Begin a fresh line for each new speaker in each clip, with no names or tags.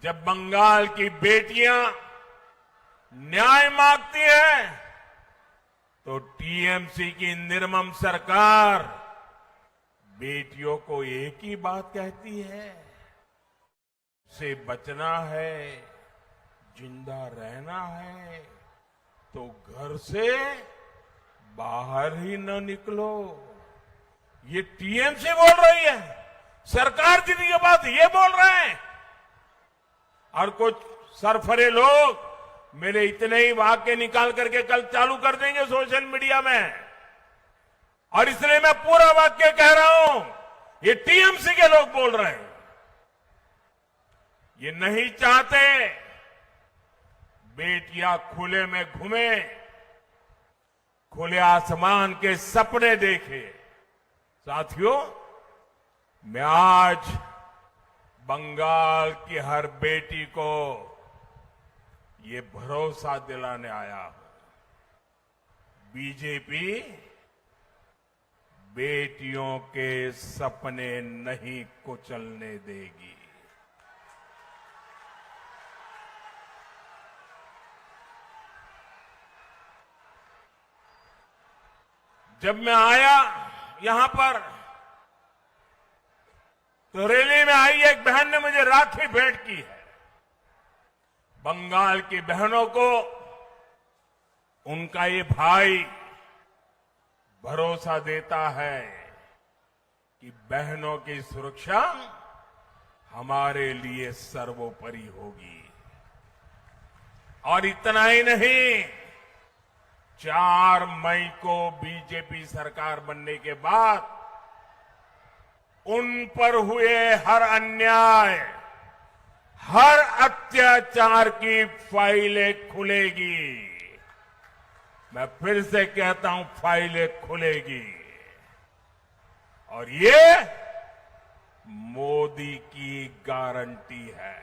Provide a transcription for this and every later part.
जब बंगाल की बेटियां न्याय मांगती है तो टीएमसी की निर्मम सरकार बेटियों को एक ही बात कहती है, से बचना है, जिंदा रहना है तो घर से बाहर ही न निकलो। ये टीएमसी बोल रही है, सरकार जीने के बाद ये बोल रहे हैं। और कुछ सरफरे लोग मेरे इतने ही वाक्य निकाल करके कल चालू कर देंगे सोशल मीडिया में, और इसलिए मैं पूरा वाक्य कह रहा हूं, ये टीएमसी के लोग बोल रहे हैं। ये नहीं चाहते बेटियां खुले में घूमे, खुले आसमान के सपने देखे। साथियों, मैं आज बंगाल की हर बेटी को ये भरोसा दिलाने आया हूं, बीजेपी बेटियों के सपने नहीं कुचलने देगी। जब मैं आया यहां पर तो रैली में आई एक बहन ने मुझे राखी भेंट की है। बंगाल की बहनों को उनका ये भाई भरोसा देता है कि बहनों की सुरक्षा हमारे लिए सर्वोपरि होगी। और इतना ही नहीं, 4 मई को बीजेपी सरकार बनने के बाद उन पर हुए हर अन्याय, हर अत्याचार की फाइलें खुलेगी। मैं फिर से कहता हूं, फाइलें खुलेगी। और ये मोदी की गारंटी है।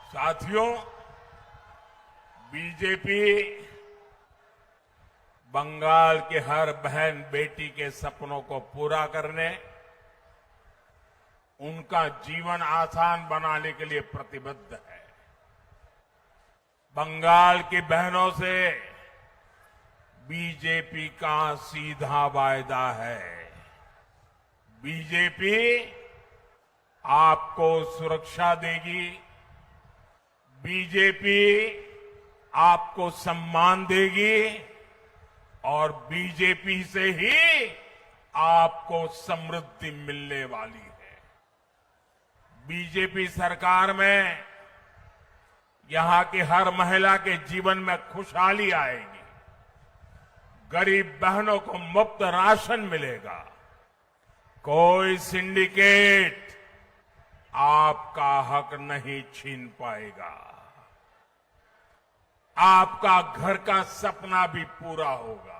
साथियों, बीजेपी बंगाल के हर बहन बेटी के सपनों को पूरा करने, उनका जीवन आसान बनाने के लिए प्रतिबद्ध है। बंगाल की बहनों से बीजेपी का सीधा वायदा है। बीजेपी आपको सुरक्षा देगी, बीजेपी आपको सम्मान देगी और बीजेपी से ही आपको समृद्धि मिलने वाली है। बीजेपी सरकार में यहां की हर महिला के जीवन में खुशहाली आएगी, गरीब बहनों को मुफ्त राशन मिलेगा, कोई सिंडिकेट आपका हक नहीं छीन पाएगा, आपका घर का सपना भी पूरा होगा।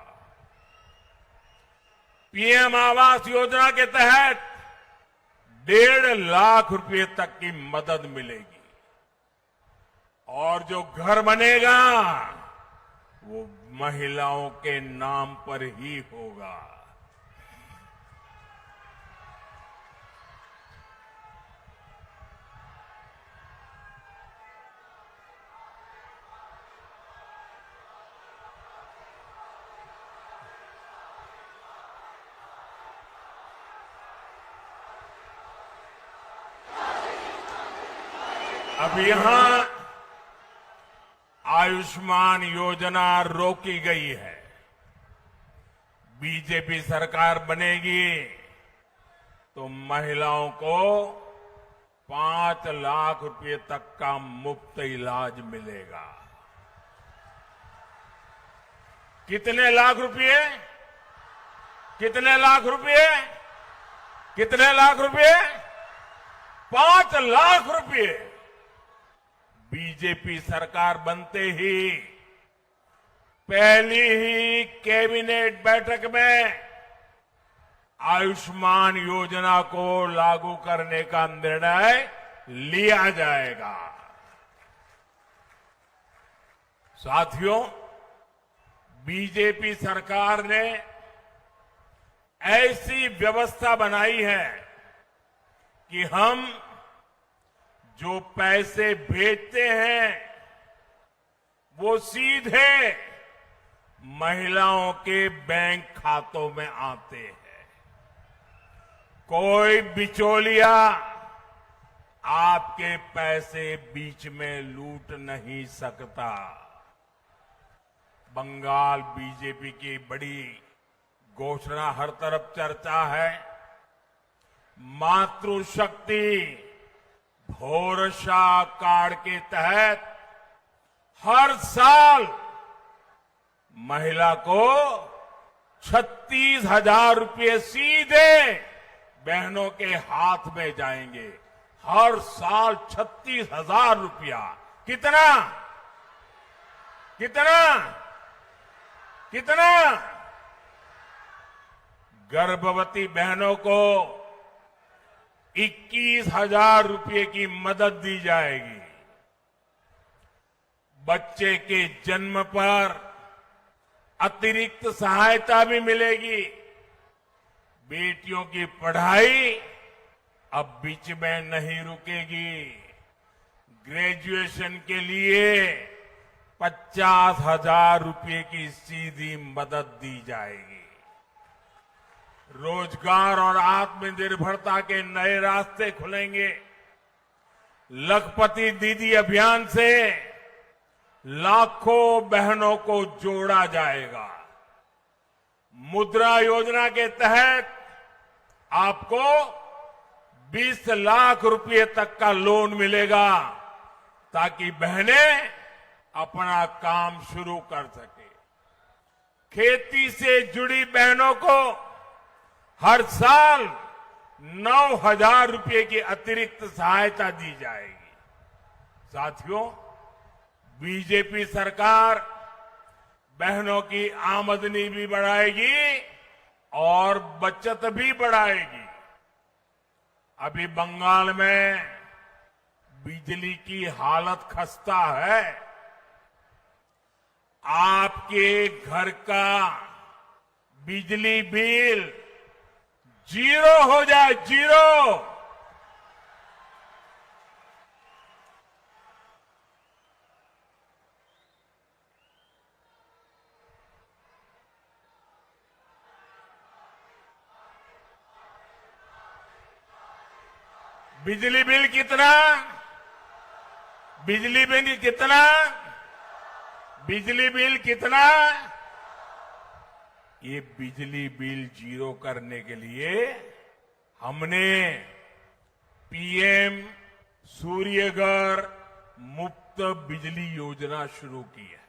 पीएम आवास योजना के तहत 1.5 लाख रुपए तक की मदद मिलेगी और जो घर बनेगा वो महिलाओं के नाम पर ही होगा। अब यहां आयुष्मान योजना रोकी गई है। बीजेपी सरकार बनेगी तो महिलाओं को 5 लाख रुपए तक का मुफ्त इलाज मिलेगा। कितने लाख रुपए? कितने लाख रुपए? कितने लाख रुपए? 5 लाख रुपए। बीजेपी सरकार बनते ही पहली ही कैबिनेट बैठक में आयुष्मान योजना को लागू करने का निर्णय लिया जाएगा। साथियों, बीजेपी सरकार ने ऐसी व्यवस्था बनाई है कि हम जो पैसे भेजते हैं वो सीधे महिलाओं के बैंक खातों में आते हैं। कोई बिचौलिया आपके पैसे बीच में लूट नहीं सकता। बंगाल बीजेपी की बड़ी घोषणा हर तरफ चर्चा है। मातृशक्ति भरोसा कार्ड के तहत हर साल महिला को 36,000 रुपये सीधे बहनों के हाथ में जाएंगे। हर साल 36,000 रुपया। कितना कितना कितना? गर्भवती बहनों को 21,000 रुपये की मदद दी जाएगी। बच्चे के जन्म पर अतिरिक्त सहायता भी मिलेगी। बेटियों की पढ़ाई अब बीच में नहीं रुकेगी। ग्रेजुएशन के लिए 50,000 रुपये की सीधी मदद दी जाएगी। रोजगार और आत्मनिर्भरता के नए रास्ते खुलेंगे। लखपति दीदी अभियान से लाखों बहनों को जोड़ा जाएगा। मुद्रा योजना के तहत आपको 20 लाख रुपए तक का लोन मिलेगा ताकि बहनें अपना काम शुरू कर सके। खेती से जुड़ी बहनों को हर साल 9,000 रुपये की अतिरिक्त सहायता दी जाएगी। साथियों, बीजेपी सरकार बहनों की आमदनी भी बढ़ाएगी और बचत भी बढ़ाएगी। अभी बंगाल में बिजली की हालत खस्ता है। आपके घर का बिजली बिल 0 हो जाए, 0। बिजली बिल कितना? बिजली बिल कितना? बिजली बिल कितना? ये बिजली बिल 0 करने के लिए हमने पीएम सूर्यघर मुफ्त बिजली योजना शुरू की है।